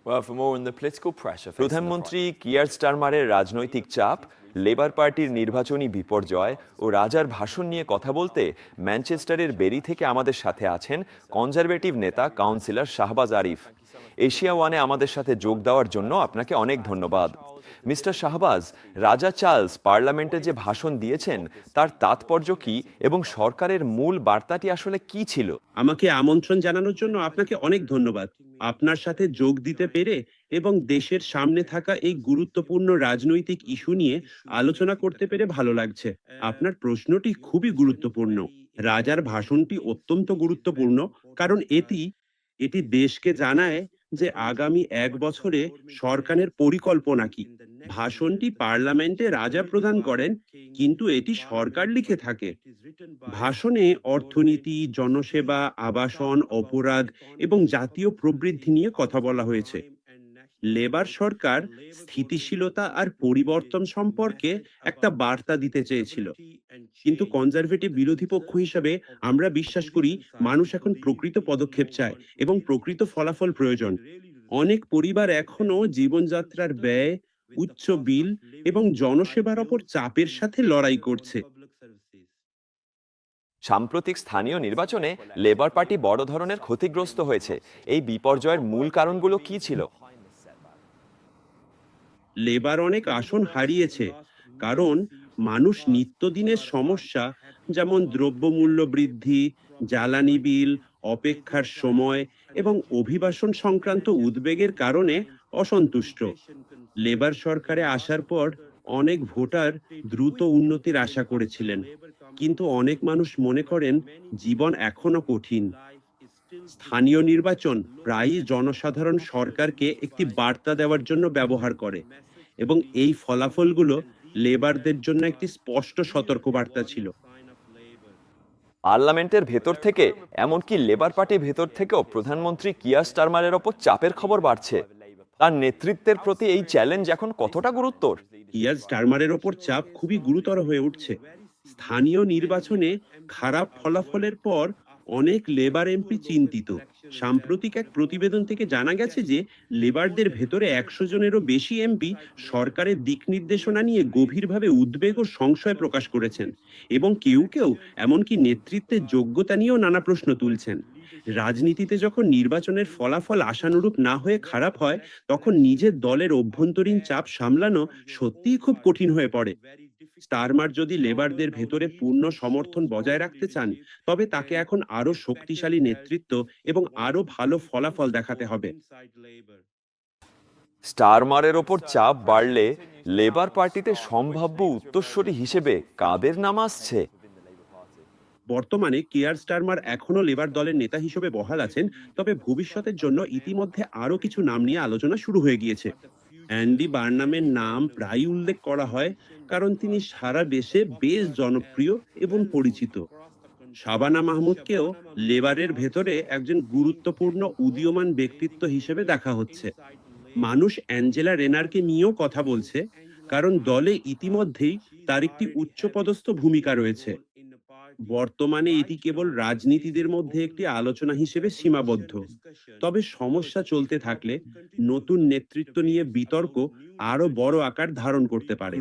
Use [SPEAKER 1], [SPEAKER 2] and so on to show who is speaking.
[SPEAKER 1] Well, for more on the political pressure facing the
[SPEAKER 2] প্রধানমন্ত্রী কিয়ার স্টারমারের রাজনৈতিক চাপ, লেবার পার্টির নির্বাচনী বিপর্যয় ও রাজার ভাষণ নিয়ে কথা বলতে ম্যানচেস্টারের বেরি থেকে আমাদের সাথে আছেন কনজারভেটিভ নেতা কাউন্সিলর শাহবাজ আরিফ। এশিয়া ওয়ানে আমাদের সাথে যোগ দেওয়ার জন্য আপনাকে অনেক ধন্যবাদ। মিস্টার শাহবাজ, রাজা চার্লস পার্লামেন্টে যে ভাষণ দিয়েছেন তার তাৎপর্য কি এবং সরকারের মূল বার্তাটি আসলে কি ছিল?
[SPEAKER 3] আমাকে আমন্ত্রণ জানানোর জন্য আপনাকে অনেক ধন্যবাদ। আপনার সাথে যোগ দিতে পেরে এবং দেশের সামনে থাকা এই গুরুত্বপূর্ণ রাজনৈতিক ইস্যু নিয়ে আলোচনা করতে পেরে ভালো লাগছে। আপনার প্রশ্নটি খুবই গুরুত্বপূর্ণ। রাজার ভাষণটি অত্যন্ত গুরুত্বপূর্ণ কারণ এটি এটি দেশকে জানায় যে আগামী 1 বছরে সরকারের পরিকল্পনা কি। ভাষণটি পার্লামেন্টে রাজা প্রদান করেন, কিন্তু এটি সরকার লিখে থাকে। ভাষণে অর্থনীতি, জনসেবা, আবাসন, অপরাধ এবং জাতীয় প্রবৃদ্ধি নিয়ে কথা বলা হয়েছে। লেবার সরকার স্থিতিশীলতা আর পরিবর্তন সম্পর্কে একটা বার্তা দিতে চেয়েছিল, কিন্তু কনজারভেটিভ বিরোধী পক্ষ হিসাবে আমরা বিশ্বাস করি মানুষ এখন প্রকৃত পদক্ষেপ চায় এবং প্রকৃত ফলাফল প্রয়োজন। অনেক পরিবার এখনো জীবনযাত্রার ব্যয়, উচ্চ বিল এবং জনসেবার ওপর চাপের সাথে লড়াই করছে।
[SPEAKER 2] সাম্প্রতিক স্থানীয় নির্বাচনে লেবার পার্টি বড় ধরনের ক্ষতিগ্রস্ত হয়েছে। এই বিপর্যয়ের মূল কারণগুলো কি ছিল?
[SPEAKER 3] লেবার অনেক আসন হারিয়েছে কারণ মানুষ নিত্যদিনের সমস্যা, যেমন দ্রব্যমূল্য বৃদ্ধি, জ্বালানি বিল, অপেক্ষার সময় এবং অভিবাসন সংক্রান্ত উদ্বেগের কারণে অসন্তুষ্ট। লেবার সরকারে আসার পর অনেক ভোটার দ্রুত উন্নতির আশা করেছিলেন, কিন্তু অনেক মানুষ মনে করেন জীবন এখনো কঠিন। স্থানীয় নির্বাচন প্রায়ই জনসাধারণ সরকারকে একটি বার্তা দেওয়ার জন্য ব্যবহার করে এবং এই ফলাফলগুলো লেবারদের জন্য একটি স্পষ্ট সতর্কবার্তা ছিল।
[SPEAKER 2] পার্লামেন্টের ভেতর থেকে, এমনকি লেবার পার্টির ভেতর থেকেও প্রধানমন্ত্রী কিয়ার স্টারমারের ওপর চাপের খবর বাড়ছে। তার নেতৃত্বের প্রতি এই চ্যালেঞ্জ এখন কতটা গুরুত্বর?
[SPEAKER 3] কিয়ার স্টারমারের ওপর চাপ খুবই গুরুতর হয়ে উঠছে। স্থানীয় নির্বাচনে খারাপ ফলাফলের পর অনেক লেবার এমপি চিন্তিত। সাম্প্রতিক এক প্রতিবেদন থেকে জানা গেছে যে লেবারদের ভেতরে 100 জনেরও বেশি এমপি সরকারের দিক নির্দেশনা নিয়ে গভীরভাবে উদ্বেগ ও সংশয় প্রকাশ করেছেন এবং কেউ কেউ এমনকি নেতৃত্বের যোগ্যতা নিয়েও নানা প্রশ্ন তুলছেন। রাজনীতিতে যখন নির্বাচনের ফলাফল আশানুরূপ না হয়ে খারাপ হয়, তখন নিজের দলের অভ্যন্তরীণ চাপ সামলানো সত্যিই খুব কঠিন হয়ে পড়ে। স্টারমার যদি লেবারদের ভেতরে পূর্ণ সমর্থন বজায় রাখতে চান, তবে তাকে এখন আরো শক্তিশালী নেতৃত্ব এবং আরো ভালো ফলাফল দেখাতে হবে।
[SPEAKER 2] স্টারমারের ওপর চাপ বাড়লে লেবার পার্টিতে সম্ভাব্য উত্তরসূরি হিসেবে কাদের নাম আসছে?
[SPEAKER 3] বর্তমানে কিয়ার স্টারমার এখনো লেবার দলের নেতা হিসেবে বহাল আছেন, তবে ভবিষ্যতের জন্য ইতিমধ্যে আরো কিছু নাম নিয়ে আলোচনা শুরু হয়ে গিয়েছে। অ্যান্ডি বার্নামের নাম প্রায় উল্লেখ করা হয় কারণ তিনি সারা দেশে বেশ জনপ্রিয় এবং পরিচিত। শাবানা মাহমুদকেও লেবারের ভেতরে একজন গুরুত্বপূর্ণ উদীয়মান ব্যক্তিত্ব হিসেবে দেখা হচ্ছে। মানুষ অ্যাঞ্জেলা রেনারকে নিয়েও কথা বলছে কারণ দলে ইতিমধ্যেই তার একটি উচ্চপদস্থ ভূমিকা রয়েছে। বর্তমানে এটি কেবল রাজনীতিদের মধ্যে একটি আলোচনা হিসেবে সীমাবদ্ধ, তবে সমস্যা চলতে থাকলে নতুন নেতৃত্ব নিয়ে বিতর্ক আরো বড় আকার ধারণ করতে পারে।